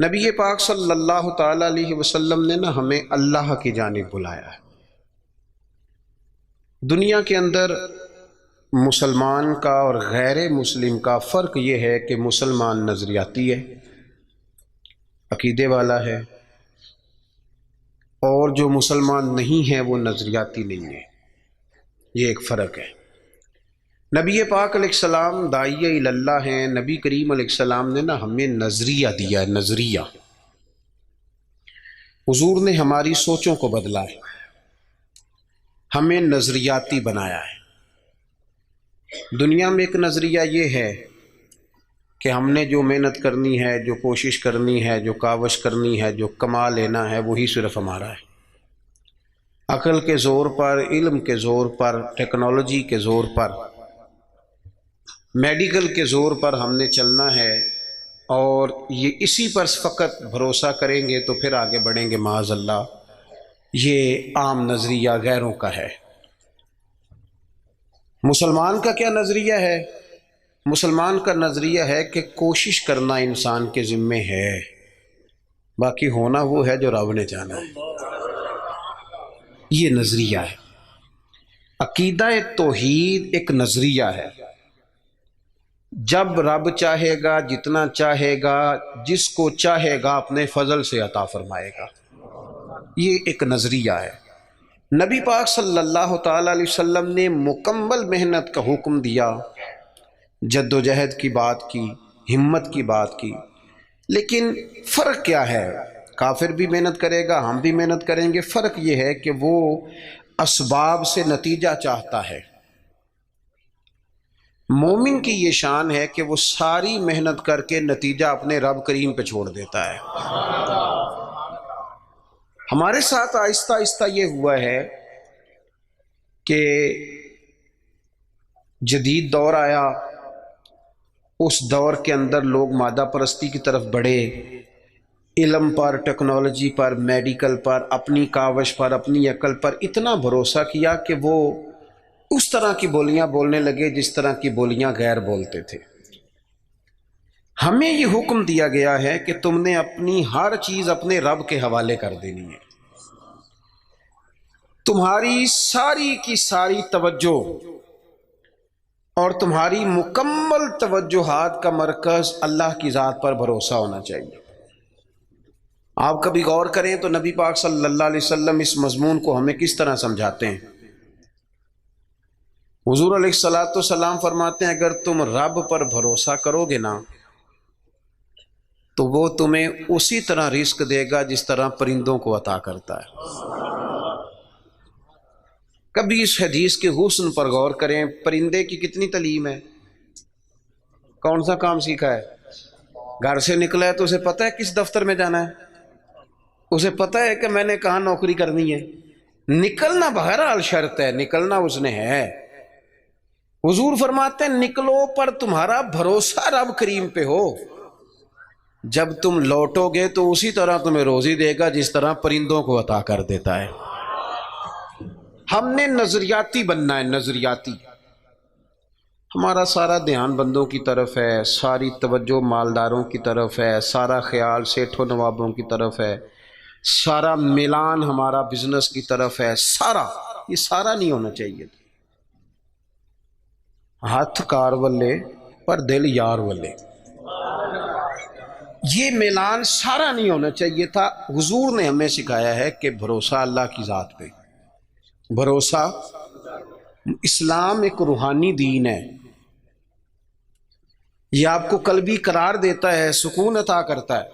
نبی پاک صلی اللہ تعالی علیہ وسلم نے ہمیں اللہ کی جانب بلایا ہے۔ دنیا کے اندر مسلمان کا اور غیر مسلم کا فرق یہ ہے کہ مسلمان نظریاتی ہے، عقیدے والا ہے، اور جو مسلمان نہیں ہے وہ نظریاتی نہیں ہے۔ یہ ایک فرق ہے۔ نبی پاک علیہ السلام داعیہ اللہ ہیں۔ نبی کریم علیہ السلام نے ہمیں نظریہ دیا ہے، نظریہ۔ حضور نے ہماری سوچوں کو بدلا ہے، ہمیں نظریاتی بنایا ہے۔ دنیا میں ایک نظریہ یہ ہے کہ ہم نے جو محنت کرنی ہے، جو کوشش کرنی ہے، جو کاوش کرنی ہے، جو کما لینا ہے، وہی صرف ہمارا ہے۔ عقل کے زور پر، علم کے زور پر، ٹیکنالوجی کے زور پر، میڈیکل کے زور پر ہم نے چلنا ہے، اور یہ اسی پر فقط بھروسہ کریں گے تو پھر آگے بڑھیں گے۔ معاذ اللہ، یہ عام نظریہ غیروں کا ہے۔ مسلمان کا کیا نظریہ ہے؟ مسلمان کا نظریہ ہے کہ کوشش کرنا انسان کے ذمے ہے، باقی ہونا وہ ہے جو رب نے جانا ہے۔ یہ نظریہ ہے۔ عقیدہ توحید ایک نظریہ ہے۔ جب رب چاہے گا، جتنا چاہے گا، جس کو چاہے گا اپنے فضل سے عطا فرمائے گا، یہ ایک نظریہ ہے۔ نبی پاک صلی اللہ تعالی علیہ وسلم نے مکمل محنت کا حکم دیا، جد و جہد کی بات کی، ہمت کی بات کی، لیکن فرق کیا ہے؟ کافر بھی محنت کرے گا، ہم بھی محنت کریں گے۔ فرق یہ ہے کہ وہ اسباب سے نتیجہ چاہتا ہے۔ مومن کی یہ شان ہے کہ وہ ساری محنت کر کے نتیجہ اپنے رب کریم پہ چھوڑ دیتا ہے۔ ہمارے ساتھ آہستہ آہستہ یہ ہوا ہے کہ جدید دور آیا، اس دور کے اندر لوگ مادہ پرستی کی طرف بڑھے، علم پر، ٹیکنالوجی پر، میڈیکل پر، اپنی کاوش پر، اپنی عقل پر اتنا بھروسہ کیا کہ وہ اس طرح کی بولیاں بولنے لگے جس طرح کی بولیاں غیر بولتے تھے۔ ہمیں یہ حکم دیا گیا ہے کہ تم نے اپنی ہر چیز اپنے رب کے حوالے کر دینی ہے۔ تمہاری ساری کی ساری توجہ اور تمہاری مکمل توجہات کا مرکز اللہ کی ذات پر بھروسہ ہونا چاہیے۔ آپ کبھی غور کریں تو نبی پاک صلی اللہ علیہ وسلم اس مضمون کو ہمیں کس طرح سمجھاتے ہیں۔ حضور علیہ الصلوۃ والسلام فرماتے ہیں اگر تم رب پر بھروسہ کرو گے نا تو وہ تمہیں اسی طرح رزق دے گا جس طرح پرندوں کو عطا کرتا ہے۔ کبھی اس حدیث کے حسن پر غور کریں۔ پرندے کی کتنی تعلیم ہے؟ کون سا کام سیکھا ہے؟ گھر سے نکلا ہے تو اسے پتہ ہے کس دفتر میں جانا ہے، اسے پتہ ہے کہ میں نے کہاں نوکری کرنی ہے۔ نکلنا بہرحال شرط ہے، نکلنا اس نے ہے۔ حضور فرماتے ہیں نکلو پر تمہارا بھروسہ رب کریم پہ ہو، جب تم لوٹو گے تو اسی طرح تمہیں روزی دے گا جس طرح پرندوں کو عطا کر دیتا ہے۔ ہم نے نظریاتی بننا ہے، نظریاتی۔ ہمارا سارا دھیان بندوں کی طرف ہے، ساری توجہ مالداروں کی طرف ہے، سارا خیال سیٹھوں نوابوں کی طرف ہے، سارا میلان ہمارا بزنس کی طرف ہے۔ سارا، یہ سارا نہیں ہونا چاہیے۔ ہاتھ کار والے پر دل یار والے، یہ میلان سارا نہیں ہونا چاہیے تھا۔ حضور نے ہمیں سکھایا ہے کہ بھروسہ اللہ کی ذات پہ، بھروسہ۔ اسلام ایک روحانی دین ہے، یہ آپ کو قلبی قرار دیتا ہے، سکون عطا کرتا ہے۔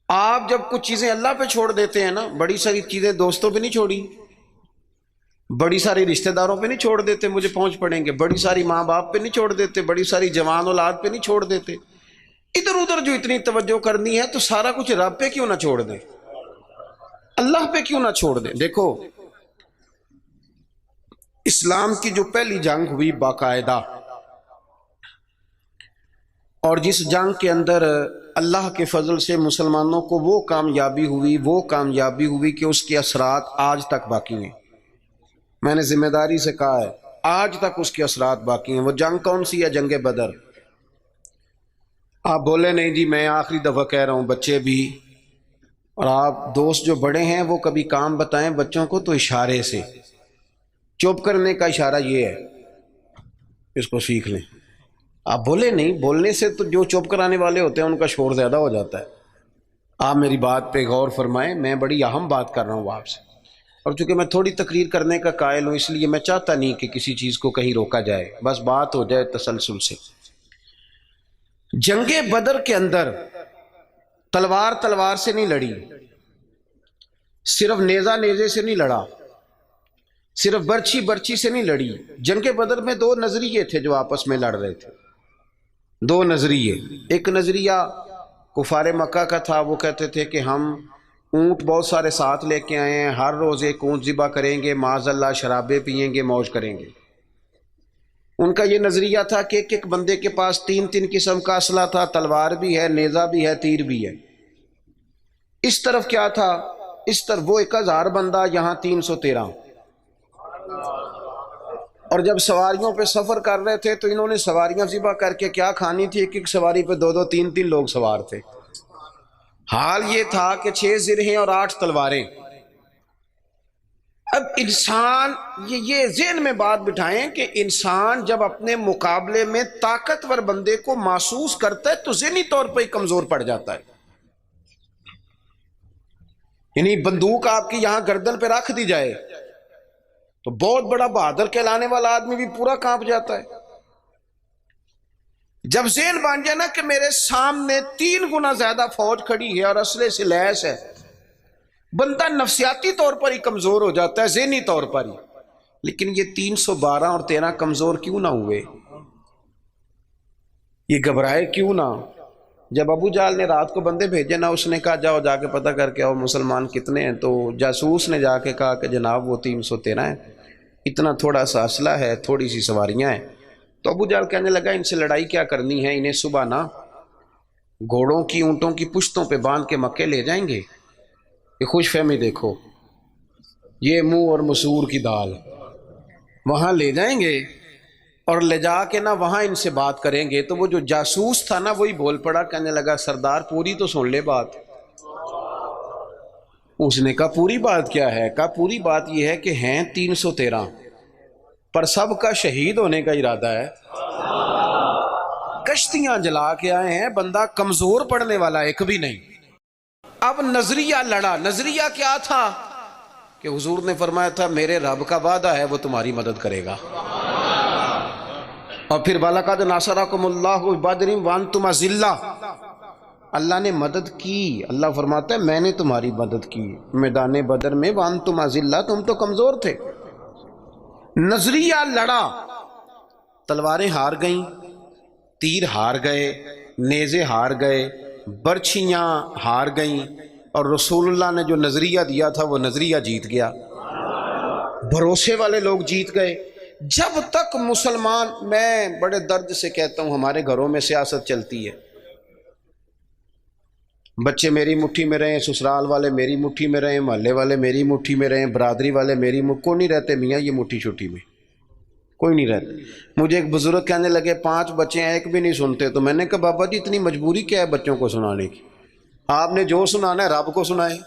آپ جب کچھ چیزیں اللہ پہ چھوڑ دیتے ہیں نا، بڑی ساری چیزیں دوستوں پہ نہیں چھوڑی، بڑی ساری رشتہ داروں پہ نہیں چھوڑ دیتے مجھے پہنچ پڑیں گے، بڑی ساری ماں باپ پہ نہیں چھوڑ دیتے، بڑی ساری جوان اولاد پہ نہیں چھوڑ دیتے، ادھر ادھر جو اتنی توجہ کرنی ہے تو سارا کچھ رب پہ کیوں نہ چھوڑ دیں، اللہ پہ کیوں نہ چھوڑ دیں۔ دیکھو اسلام کی جو پہلی جنگ ہوئی باقاعدہ، اور جس جنگ کے اندر اللہ کے فضل سے مسلمانوں کو وہ کامیابی ہوئی کہ اس کے اثرات آج تک باقی ہیں۔ میں نے ذمہ داری سے کہا ہے آج تک اس کے اثرات باقی ہیں۔ وہ جنگ کون سی ہے؟ جنگ بدر۔ آپ بولے نہیں جی میں آخری دفعہ کہہ رہا ہوں، بچے بھی اور آپ دوست جو بڑے ہیں وہ کبھی کام بتائیں بچوں کو تو اشارے سے، چپ کرنے کا اشارہ یہ ہے، اس کو سیکھ لیں۔ آپ بولے نہیں، بولنے سے تو جو چپ کرانے والے ہوتے ہیں ان کا شور زیادہ ہو جاتا ہے۔ آپ میری بات پہ غور فرمائیں، میں بڑی اہم بات کر رہا ہوں آپ سے، اور چونکہ میں تھوڑی تقریر کرنے کا قائل ہوں اس لیے میں چاہتا نہیں کہ کسی چیز کو کہیں روکا جائے، بس بات ہو جائے تسلسل سے۔ جنگ بدر کے اندر تلوار سے نہیں لڑی، صرف نیزہ نیزے سے نہیں لڑا، صرف برچھی سے نہیں لڑی۔ جنگ بدر میں دو نظریے تھے جو آپس میں لڑ رہے تھے، دو نظریے۔ ایک نظریہ کفار مکہ کا تھا، وہ کہتے تھے کہ ہم اونٹ بہت سارے ساتھ لے کے آئے ہیں، ہر روز ایک اونٹ ذبح کریں گے، معاذ اللہ شرابیں پئیں گے، موج کریں گے۔ ان کا یہ نظریہ تھا کہ ایک بندے کے پاس تین قسم کا اسلحہ تھا، تلوار بھی ہے، نیزہ بھی ہے، تیر بھی ہے۔ اس طرف کیا تھا، اس طرف وہ 1000 بندہ، یہاں 313۔ اور جب سواریوں پہ سفر کر رہے تھے تو انہوں نے سواریاں ذبح کر کے کیا کھانی تھی، ایک سواری پہ 2 3 لوگ سوار تھے۔ حال یہ تھا کہ 6 زرہیں اور 8 تلواریں۔ اب انسان یہ ذہن میں بات بٹھائیں کہ انسان جب اپنے مقابلے میں طاقتور بندے کو محسوس کرتا ہے تو ذہنی طور پہ ہی کمزور پڑ جاتا ہے۔ یعنی بندوق آپ کی یہاں گردن پہ رکھ دی جائے تو بہت بڑا بہادر کہلانے والا آدمی بھی پورا کانپ جاتا ہے۔ جب ذہن بن جائے نا کہ میرے سامنے 3 گنا زیادہ فوج کھڑی ہے اور اسلحے سے لیس ہے، بندہ نفسیاتی طور پر ہی کمزور ہو جاتا ہے، ذہنی طور پر ہی۔ لیکن یہ 312 اور 13 کمزور کیوں نہ ہوئے، یہ گھبرائے کیوں نہ؟ جب ابو جہل نے رات کو بندے بھیجے نا، اس نے کہا جاؤ جا کے پتہ کر کے آؤ مسلمان کتنے ہیں، تو جاسوس نے جا کے کہا کہ جناب وہ 313 ہیں، اتنا تھوڑا سا اسلحہ ہے، تھوڑی سی سواریاں ہیں۔ تو ابو جہل کہنے لگا ان سے لڑائی کیا کرنی ہے، انہیں صبح نا گھوڑوں کی اونٹوں کی پشتوں پہ باندھ کے مکے لے جائیں گے۔ یہ خوش فہمی دیکھو، یہ منہ اور مسور کی دال، وہاں لے جائیں گے اور لے جا کے نا وہاں ان سے بات کریں گے۔ تو وہ جو جاسوس تھا نا وہی بول پڑا، کہنے لگا سردار پوری تو سن لے بات۔ اس نے کہا پوری بات کیا ہے؟ کہا پوری بات یہ ہے کہ ہیں 313 پر سب کا شہید ہونے کا ارادہ ہے، کشتیاں جلا کے آئے ہیں، بندہ کمزور پڑنے والا ایک بھی نہیں۔ اب نظریہ لڑا۔ نظریہ کیا تھا کہ حضور نے فرمایا تھا میرے رب کا وعدہ ہے وہ تمہاری مدد کرے گا، اور پھر وَلَقَدْ نَصَرَكُمُ اللَّهُ بِبَدْرٍ وَأَنْتُمْ أَذِلَّةٌ، اللہ نے مدد کی۔ اللہ فرماتا ہے میں نے تمہاری مدد کی میدان بدر میں، وَأَنْتُمْ أَذِلَّةٌ، تم تو کمزور تھے۔ نظریہ لڑا، تلواریں ہار گئیں، تیر ہار گئے، نیزے ہار گئے، برچھیاں ہار گئیں، اور رسول اللہ نے جو نظریہ دیا تھا وہ نظریہ جیت گیا، بھروسے والے لوگ جیت گئے۔ جب تک مسلمان، میں بڑے درد سے کہتا ہوں ہمارے گھروں میں سیاست چلتی ہے، بچے میری مٹھی میں رہیں، سسرال والے میری مٹھی میں رہیں، محلے والے میری مٹھی میں رہیں، برادری والے میری کوئی نہیں رہتے میاں یہ مٹھی چھٹی میں، کوئی نہیں رہتا۔ مجھے ایک بزرگ کہنے لگے 5 بچے ہیں ایک بھی نہیں سنتے، تو میں نے کہا بابا جی اتنی مجبوری کیا ہے بچوں کو سنانے کی؟ آپ نے جو سنانا ہے رب کو سنائیں،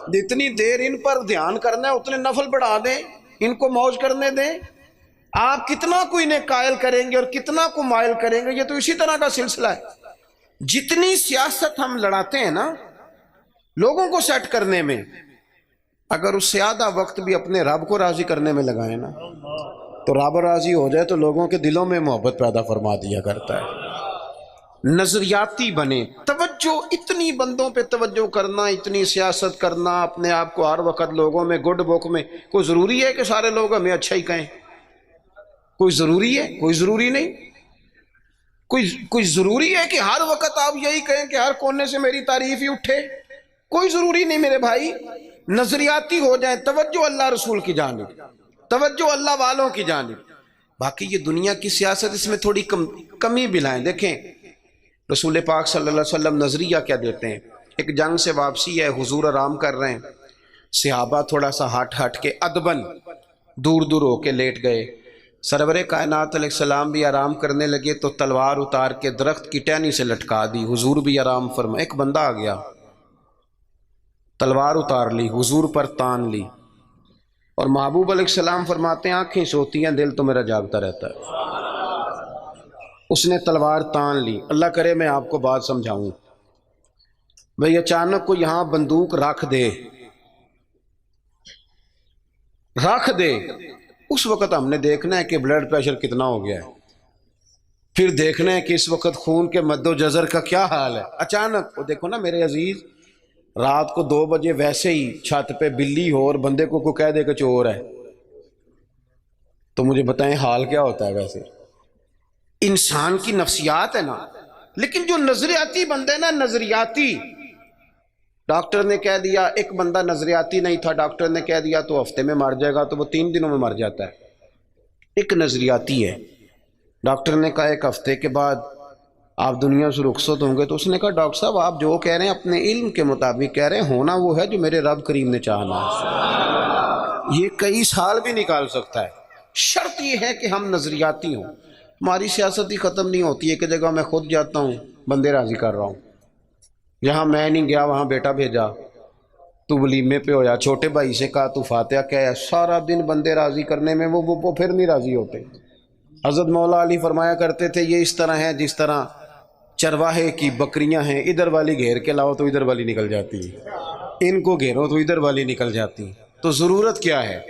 جتنی دیر ان پر دھیان کرنا ہے اتنے نفل بڑھا دیں، ان کو موج کرنے دیں۔ آپ کتنا کو انہیں قائل کریں گے اور کتنا کو مائل کریں گے، یہ تو اسی طرح کا سلسلہ ہے۔ جتنی سیاست ہم لڑاتے ہیں نا لوگوں کو سیٹ کرنے میں، اگر اس سے آدھا وقت بھی اپنے رب کو راضی کرنے میں لگائیں نا تو رب راضی ہو جائے تو لوگوں کے دلوں میں محبت پیدا فرما دیا کرتا ہے۔ نظریاتی بنے، توجہ، اتنی بندوں پہ توجہ کرنا، اتنی سیاست کرنا، اپنے آپ کو ہر وقت لوگوں میں گڈ بک میں، کوئی ضروری ہے کہ سارے لوگ ہمیں اچھا ہی کہیں؟ کوئی ضروری ہے؟ کوئی ضروری نہیں۔ کوئی ضروری ہے کہ ہر وقت آپ یہی کہیں کہ ہر کونے سے میری تعریف ہی اٹھے؟ کوئی ضروری نہیں میرے بھائی۔ نظریاتی ہو جائیں، توجہ اللہ رسول کی جانب، توجہ اللہ والوں کی جانب۔ باقی یہ دنیا کی سیاست اس میں تھوڑی کمی بھی لائیں۔ دیکھیں رسول پاک صلی اللہ علیہ وسلم نظریہ کیا دیتے ہیں؟ ایک جنگ سے واپسی ہے، حضور آرام کر رہے ہیں، صحابہ تھوڑا سا ہٹ کے ادبن دور دور ہو کے لیٹ گئے۔ سرور کائنات علیہ السلام بھی آرام کرنے لگے تو تلوار اتار کے درخت کی ٹہنی سے لٹکا دی، حضور بھی آرام فرما۔ ایک بندہ آ گیا، تلوار اتار لی، حضور پر تان لی، اور محبوب علیہ السلام فرماتے ہیں آنکھیں سوتی ہیں، دل تو میرا جاگتا رہتا ہے۔ اس نے تلوار تان لی۔ اللہ کرے میں آپ کو بات سمجھاؤں، بھئی اچانک کو یہاں بندوق رکھ دے، اس وقت ہم نے دیکھنا ہے کہ بلڈ پریشر کتنا ہو گیا ہے، پھر دیکھنا ہے کہ اس وقت خون کے مد و جزر کا کیا حال ہے۔ اچانک وہ دیکھو نا میرے عزیز، رات کو 2 بجے ویسے ہی چھت پہ بلی ہو اور بندے کو کوئی کہہ دے کہ چور ہے، تو مجھے بتائیں حال کیا ہوتا ہے؟ ویسے انسان کی نفسیات ہے نا۔ لیکن جو نظریاتی بندے نا، نظریاتی، ڈاکٹر نے کہہ دیا، ایک بندہ نظریاتی نہیں تھا، ڈاکٹر نے کہہ دیا تو ہفتے میں مر جائے گا، تو وہ 3 دنوں میں مر جاتا ہے۔ ایک نظریاتی ہے، ڈاکٹر نے کہا 1 ہفتے کے بعد آپ دنیا سے رخصت ہوں گے، تو اس نے کہا ڈاکٹر صاحب آپ جو کہہ رہے ہیں اپنے علم کے مطابق کہہ رہے ہیں، ہونا وہ ہے جو میرے رب کریم نے چاہنا ہے۔ یہ کئی سال بھی نکال سکتا ہے، شرط یہ ہے کہ ہم نظریاتی ہوں۔ ہماری سیاست ہی ختم نہیں ہوتی ہے کہ جگہ میں خود جاتا ہوں بندے راضی کر رہا ہوں، جہاں میں نہیں گیا وہاں بیٹا بھیجا، تو ولیمے پہ ہو جا، چھوٹے بھائی سے کہا تو فاتحہ کہہ، سارا دن بندے راضی کرنے میں وہ پھر نہیں راضی ہوتے۔ حضرت مولا علی فرمایا کرتے تھے یہ اس طرح ہے جس طرح چرواہے کی بکریاں ہیں، ادھر والی گھیر کے لاؤ تو ادھر والی نکل جاتی، ان کو گھیرو تو ادھر والی نکل جاتی۔ تو ضرورت کیا ہے؟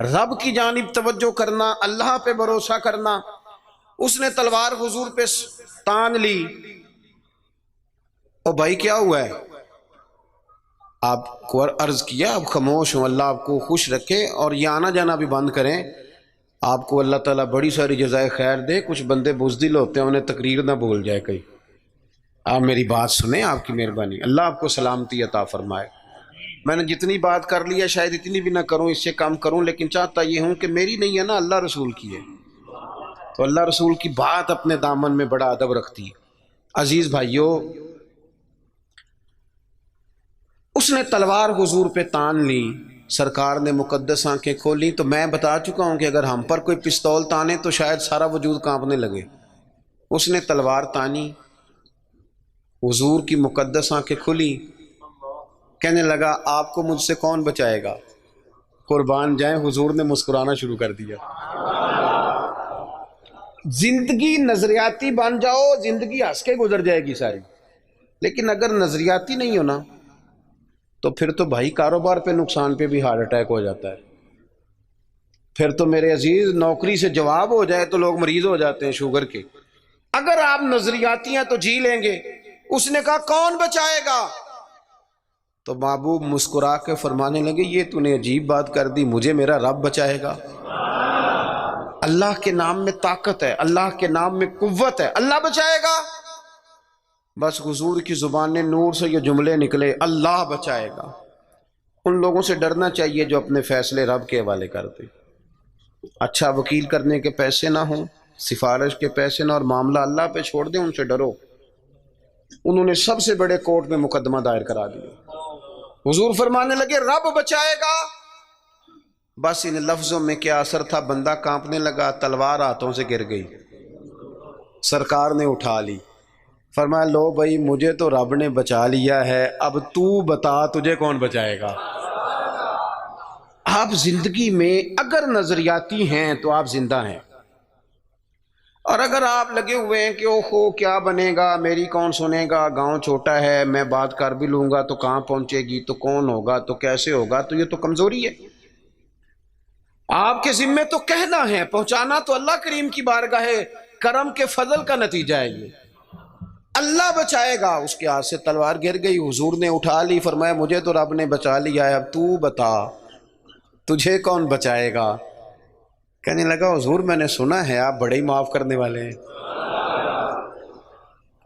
رب کی جانب توجہ کرنا، اللہ پہ بھروسہ کرنا۔ اس نے تلوار حضور پہ تان لی، او بھائی کیا ہوا ہے؟ آپ کو عرض کیا آپ خاموش ہوں، اللہ آپ کو خوش رکھے اور یہ آنا جانا بھی بند کریں، آپ کو اللہ تعالیٰ بڑی ساری جزائے خیر دے۔ کچھ بندے بزدل ہوتے ہیں، انہیں تقریر نہ بھول جائے کہیں۔ آپ میری بات سنیں، آپ کی مہربانی، اللہ آپ کو سلامتی عطا فرمائے۔ میں نے جتنی بات کر لی ہے شاید اتنی بھی نہ کروں، اس سے کم کروں، لیکن چاہتا یہ ہوں کہ میری نہیں ہے نا، اللہ رسول کی ہے، تو اللہ رسول کی بات اپنے دامن میں بڑا ادب رکھتی ہے۔ عزیز بھائیو، اس نے تلوار حضور پہ تان لی، سرکار نے مقدس آنکھیں کھولی۔ تو میں بتا چکا ہوں کہ اگر ہم پر کوئی پستول تانے تو شاید سارا وجود کانپنے لگے۔ اس نے تلوار تانی، حضور کی مقدس آنکھیں کھلی، کہنے لگا آپ کو مجھ سے کون بچائے گا؟ قربان جائیں، حضور نے مسکرانا شروع کر دیا۔ زندگی نظریاتی بن جاؤ، زندگی ہنس کے گزر جائے گی ساری، لیکن اگر نظریاتی نہیں ہونا تو پھر تو بھائی کاروبار پہ نقصان پہ بھی ہارٹ اٹیک ہو جاتا ہے۔ پھر تو میرے عزیز نوکری سے جواب ہو جائے تو لوگ مریض ہو جاتے ہیں شوگر کے۔ اگر آپ نظریاتی ہیں تو جی لیں گے۔ اس نے کہا کون بچائے گا؟ تو محبوب مسکرا کے فرمانے لگے یہ تو نے عجیب بات کر دی، مجھے میرا رب بچائے گا۔ اللہ کے نام میں طاقت ہے، اللہ کے نام میں قوت ہے، اللہ بچائے گا۔ بس حضور کی زبان نور سے یہ جملے نکلے، اللہ بچائے گا۔ ان لوگوں سے ڈرنا چاہیے جو اپنے فیصلے رب کے حوالے کرتے۔ اچھا وکیل کرنے کے پیسے نہ ہوں، سفارش کے پیسے نہ، اور معاملہ اللہ پہ چھوڑ دیں، ان سے ڈرو۔ انہوں نے سب سے بڑے کورٹ میں مقدمہ دائر کرا دیا۔ حضور فرمانے لگے رب بچائے گا۔ بس ان لفظوں میں کیا اثر تھا، بندہ کانپنے لگا، تلوار ہاتھوں سے گر گئی، سرکار نے اٹھا لی، فرمایا لو بھائی مجھے تو رب نے بچا لیا ہے، اب تو بتا تجھے کون بچائے گا۔ آپ زندگی میں اگر نظریاتی ہیں تو آپ زندہ ہیں، اور اگر آپ لگے ہوئے ہیں کہ اوہو کیا بنے گا، میری کون سنے گا، گاؤں چھوٹا ہے، میں بات کر بھی لوں گا تو کہاں پہنچے گی، تو کون ہوگا، تو کیسے ہوگا، تو یہ تو کمزوری ہے۔ آپ کے ذمے تو کہنا ہے، پہنچانا تو اللہ کریم کی بارگاہ کرم کے فضل کا نتیجہ ہے۔ یہ اللہ بچائے گا۔ اس کے ہاتھ سے تلوار گر گئی، حضور نے اٹھا لی، فرمایا مجھے تو رب نے بچا لیا ہے، اب تو بتا تجھے کون بچائے گا۔ کہنے لگا حضور میں نے سنا ہے آپ بڑے ہی معاف کرنے والے ہیں،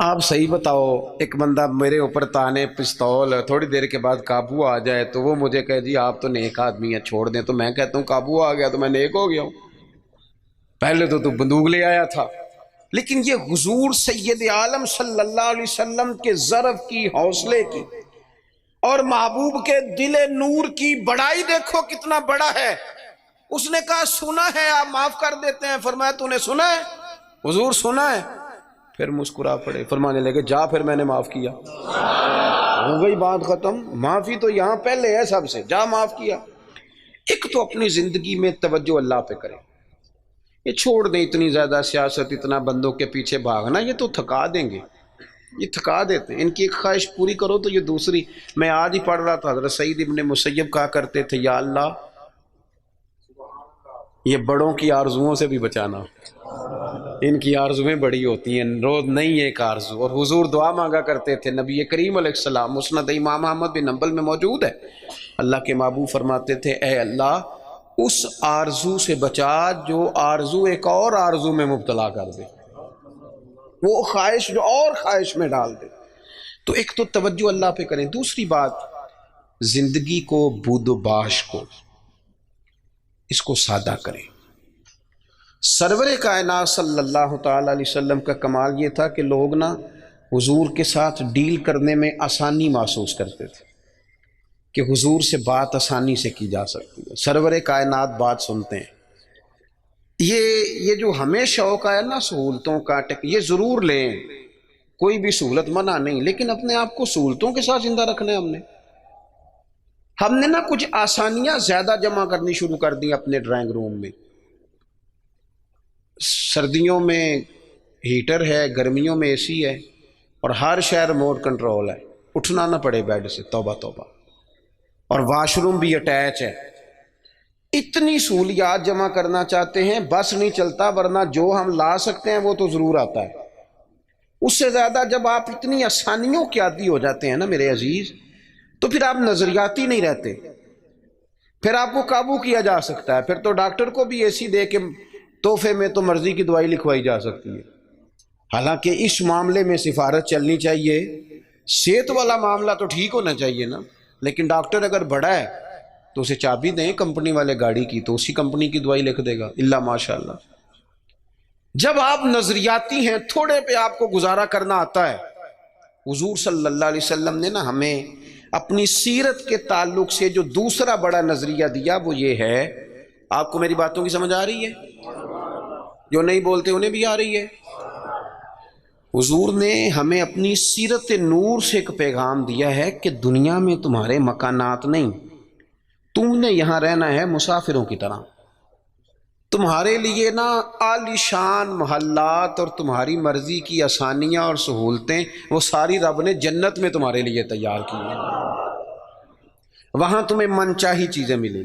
آپ صحیح بتاؤ، ایک بندہ میرے اوپر تانے پستول، تھوڑی دیر کے بعد قابو آ جائے تو وہ مجھے کہے جی آپ تو نیک آدمی ہیں چھوڑ دیں، تو میں کہتا ہوں قابو آ گیا تو میں نیک ہو گیا ہوں، پہلے تو بندوق لے آیا تھا۔ لیکن یہ حضور سید عالم صلی اللہ علیہ وسلم کے ظرف کی، حوصلے کی، اور محبوب کے دل نور کی بڑائی دیکھو کتنا بڑا ہے۔ اس نے کہا سنا ہے آپ معاف کر دیتے ہیں. فرمایا تو نے سنا ہے؟ حضور سنا ہے. پھر مسکرا پڑے, فرمانے لگے جا پھر میں نے معاف کیا. ہو گئی بات ختم. معافی تو یہاں پہلے ہے سب سے, جا معاف کیا. ایک تو اپنی زندگی میں توجہ اللہ پہ کریں. یہ چھوڑ دیں اتنی زیادہ سیاست, اتنا بندوں کے پیچھے بھاگنا, یہ تو تھکا دیں گے, یہ تھکا دیتے ہیں. ان کی ایک خواہش پوری کرو تو یہ دوسری. میں آج ہی پڑھ رہا تھا, حضرت سعید ابن مسیب کہا کرتے تھے یا اللہ یہ بڑوں کی آرزوؤں سے بھی بچانا, ان کی آرزویں بڑی ہوتی ہیں, روز نہیں ایک آرزو. اور حضور دعا مانگا کرتے تھے. نبی کریم علیہ السلام مسند امام احمد بن حنبل میں موجود ہے, اللہ کے محبوب فرماتے تھے اے اللہ اس آرزو سے بچا جو آرزو ایک اور آرزو میں مبتلا کر دے, وہ خواہش جو اور خواہش میں ڈال دے. تو ایک تو توجہ اللہ پہ کریں. دوسری بات, زندگی کو بود و باش کو اس کو سادہ کریں. سرور کائنات صلی اللہ تعالی علیہ وسلم کا کمال یہ تھا کہ لوگ نا حضور کے ساتھ ڈیل کرنے میں آسانی محسوس کرتے تھے کہ حضور سے بات آسانی سے کی جا سکتی ہے. سرور کائنات بات سنتے ہیں. یہ جو ہمیں شوق ہے نا سہولتوں کا, یہ ضرور لیں, کوئی بھی سہولت منع نہیں, لیکن اپنے آپ کو سہولتوں کے ساتھ زندہ رکھنا ہے. ہم نے نا کچھ آسانیاں زیادہ جمع کرنی شروع کر دی اپنے ڈرائنگ روم میں. سردیوں میں ہیٹر ہے, گرمیوں میں اے سی ہے, اور ہر شہر ریموٹ کنٹرول ہے, اٹھنا نہ پڑے بیڈ سے, توبہ توبہ. اور واش روم بھی اٹیچ ہے. اتنی سہولیات جمع کرنا چاہتے ہیں, بس نہیں چلتا, ورنہ جو ہم لا سکتے ہیں وہ تو ضرور آتا ہے. اس سے زیادہ جب آپ اتنی آسانیوں کے عادی ہو جاتے ہیں نا میرے عزیز, تو پھر آپ نظریاتی نہیں رہتے, پھر آپ کو قابو کیا جا سکتا ہے. پھر تو ڈاکٹر کو بھی اے سی دے کے تحفے میں تو مرضی کی دوائی لکھوائی جا سکتی ہے. حالانکہ اس معاملے میں سفارت چلنی چاہیے, صحت والا معاملہ تو ٹھیک ہونا چاہیے نا, لیکن ڈاکٹر اگر بڑا ہے تو اسے چابی دیں کمپنی والے گاڑی کی, تو اسی کمپنی کی دوائی لکھ دے گا, اللہ ماشاء اللہ. جب آپ نظریاتی ہیں, تھوڑے پہ آپ کو گزارا کرنا آتا ہے. حضور صلی اللہ علیہ وسلم نے نا ہمیں اپنی سیرت کے تعلق سے جو دوسرا بڑا نظریہ دیا وہ یہ ہے, آپ کو میری باتوں کی سمجھ آ رہی ہے؟ جو نہیں بولتے انہیں بھی آ رہی ہے. حضور نے ہمیں اپنی سیرت نور سے ایک پیغام دیا ہے کہ دنیا میں تمہارے مکانات نہیں, تم نے یہاں رہنا ہے مسافروں کی طرح. تمہارے لیے نا عالی شان محلات اور تمہاری مرضی کی آسانیاں اور سہولتیں وہ ساری رب نے جنت میں تمہارے لیے تیار کی ہیں. وہاں تمہیں من چاہی چیزیں ملیں.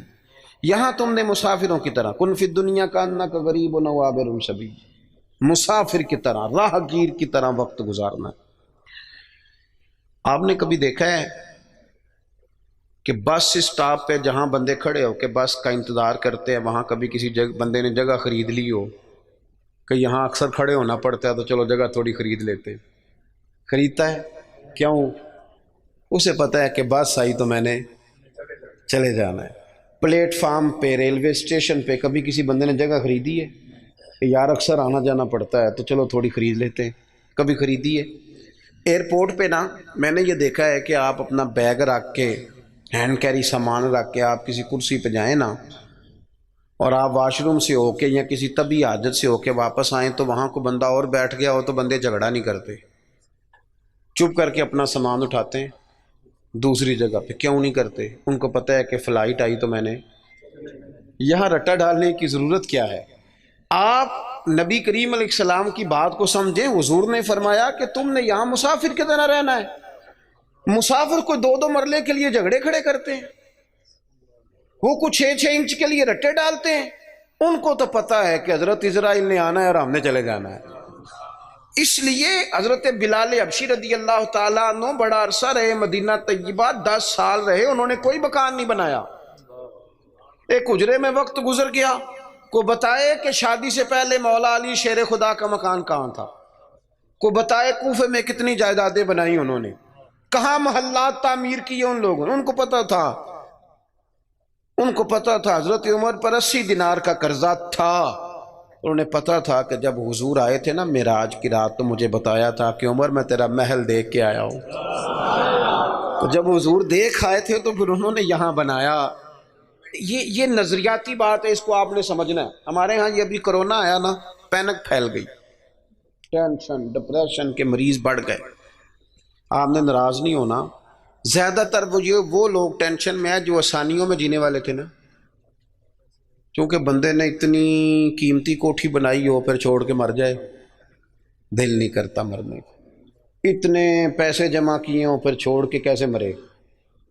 یہاں تم نے مسافروں کی طرح, کن فی الدنیا کانک غریب و عابر سبیل, مسافر کی طرح, راہگیر کی طرح وقت گزارنا. آپ نے کبھی دیکھا ہے کہ بس اسٹاپ پہ جہاں بندے کھڑے ہو کہ بس کا انتظار کرتے ہیں, وہاں کبھی کسی بندے نے جگہ خرید لی ہو کہ یہاں اکثر کھڑے ہونا پڑتا ہے تو چلو جگہ تھوڑی خرید لیتے. خریدتا ہے کیوں؟ اسے پتہ ہے کہ بس آئی تو میں نے چلے جانا ہے. پلیٹ فارم پہ, ریلوے اسٹیشن پہ کبھی کسی بندے نے جگہ خریدی ہے کہ یار اکثر آنا جانا پڑتا ہے تو چلو تھوڑی خرید لیتے ہیں؟ کبھی خریدی ہے؟ ایئرپورٹ پہ نا میں نے یہ دیکھا ہے کہ آپ اپنا بیگ رکھ کے, ہینڈ کیری سامان رکھ کے آپ کسی کرسی پہ جائیں نا, اور آپ واش روم سے ہو کے یا کسی طبی حاجت سے ہو کے واپس آئیں تو وہاں کو بندہ اور بیٹھ گیا ہو تو بندے جھگڑا نہیں کرتے, چپ کر کے اپنا سامان اٹھاتے ہیں دوسری جگہ پہ. کیوں نہیں کرتے؟ ان کو پتہ ہے کہ فلائٹ آئی تو میں نے یہاں رٹا ڈالنے کی ضرورت کیا ہے. آپ نبی کریم علیہ السلام کی بات کو سمجھیں. حضور نے فرمایا کہ تم نے یہاں مسافر کی طرح رہنا ہے. مسافر کو 2 مرلے کے لیے جھگڑے کھڑے کرتے ہیں, وہ کچھ 6 انچ کے لیے رٹے ڈالتے ہیں. ان کو تو پتہ ہے کہ حضرت اسرائیل نے آنا ہے اور ہم نے چلے جانا ہے. اس لیے حضرت بلال حبشی رضی اللہ تعالیٰ عنہ بڑا عرصہ رہے مدینہ طیبہ, 10 سال رہے, انہوں نے کوئی مکان نہیں بنایا. ایک حجرے میں وقت گزر گیا, کو بتائے کہ شادی سے پہلے مولا علی شیر خدا کا مکان کہاں تھا, کو بتائے کوفے میں کتنی جائیدادیں بنائی انہوں نے, کہاں محلات تعمیر کیے ان لوگوں نے. ان کو پتہ تھا, ان کو پتہ تھا حضرت عمر پر 80 دینار کا قرضہ تھا. انہیں پتہ تھا کہ جب حضور آئے تھے نا معراج کی رات تو مجھے بتایا تھا کہ عمر میں تیرا محل دیکھ کے آیا ہوں. تو جب حضور دیکھ آئے تھے تو پھر انہوں نے یہاں بنایا. یہ نظریاتی بات ہے، اس کو آپ نے سمجھنا ہے۔ ہمارے ہاں یہ ابھی کرونا آیا نا، پینک پھیل گئی، ٹینشن ڈپریشن کے مریض بڑھ گئے۔ آپ نے ناراض نہیں ہونا، زیادہ تر وہ لوگ ٹینشن میں ہیں جو آسانیوں میں جینے والے تھے نا، کیونکہ بندے نے اتنی قیمتی کوٹھی بنائی ہو پھر چھوڑ کے مر جائے، دل نہیں کرتا مرنے کو۔ اتنے پیسے جمع کیے ہوں پھر چھوڑ کے کیسے مرے،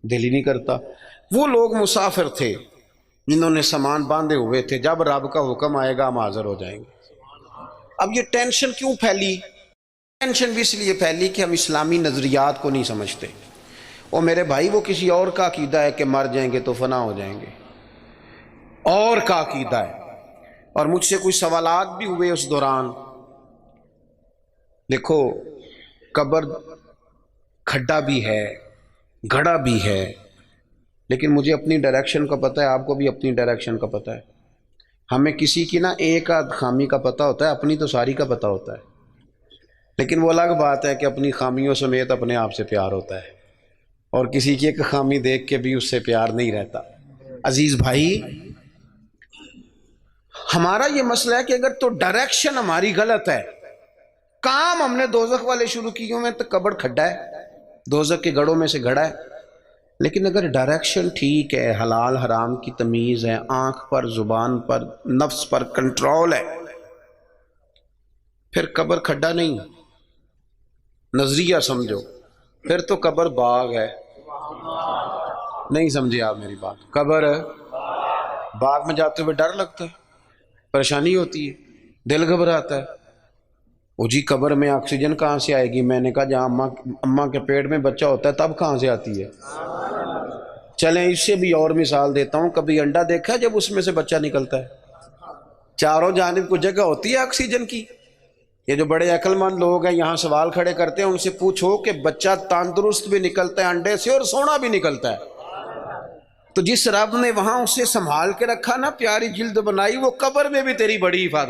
دل ہی نہیں کرتا۔ وہ لوگ مسافر تھے جنہوں نے سامان باندھے ہوئے تھے، جب رب کا حکم آئے گا ہم حاضر ہو جائیں گے۔ اب یہ ٹینشن کیوں پھیلی؟ ٹینشن بھی اس لیے پھیلی کہ ہم اسلامی نظریات کو نہیں سمجھتے۔ اور میرے بھائی وہ کسی اور کا عقیدہ ہے کہ مر جائیں گے تو فنا ہو جائیں گے، اور کا عقیدہ ہے۔ اور مجھ سے کوئی سوالات بھی ہوئے اس دوران۔ دیکھو قبر کھڈا بھی ہے، گڑھا بھی ہے، لیکن مجھے اپنی ڈائریکشن کا پتہ ہے، آپ کو بھی اپنی ڈائریکشن کا پتہ ہے۔ ہمیں کسی کی نا ایک آدھ خامی کا پتہ ہوتا ہے، اپنی تو ساری کا پتہ ہوتا ہے، لیکن وہ الگ بات ہے کہ اپنی خامیوں سمیت اپنے آپ سے پیار ہوتا ہے، اور کسی کی ایک خامی دیکھ کے بھی اس سے پیار نہیں رہتا۔ عزیز بھائی، ہمارا یہ مسئلہ ہے کہ اگر تو ڈائریکشن ہماری غلط ہے، کام ہم نے دوزخ والے شروع کیے ہوئے تو قبر کھڈا ہے، دوزخ کے گڑھوں میں سے گڑھا ہے۔ لیکن اگر ڈائریکشن ٹھیک ہے، حلال حرام کی تمیز ہے، آنکھ پر، زبان پر، نفس پر کنٹرول ہے، پھر قبر کھڈا نہیں، نظریہ سمجھو، پھر تو قبر باغ ہے۔ نہیں سمجھے آپ میری بات؟ قبر باغ میں جاتے ہوئے ڈر لگتا ہے، پریشانی ہوتی ہے، دل گھبراتا ہے۔ وہ جی قبر میں آکسیجن کہاں سے آئے گی؟ میں نے کہا جہاں اماں کے پیٹ میں بچہ ہوتا ہے تب کہاں سے آتی ہے؟ چلیں اس سے بھی اور مثال دیتا ہوں، کبھی انڈا دیکھا جب اس میں سے بچہ نکلتا ہے؟ چاروں جانب کو جگہ ہوتی ہے آکسیجن کی۔ یہ جو بڑے عقل مند لوگ ہیں یہاں سوال کھڑے کرتے ہیں، ان سے پوچھو کہ بچہ تندرست بھی نکلتا ہے انڈے سے اور سونا بھی نکلتا ہے، تو جس رب نے وہاں اسے سنبھال کے رکھا نا، پیاری جلد بنائی، وہ قبر میں بھی تیری بڑی حفاظت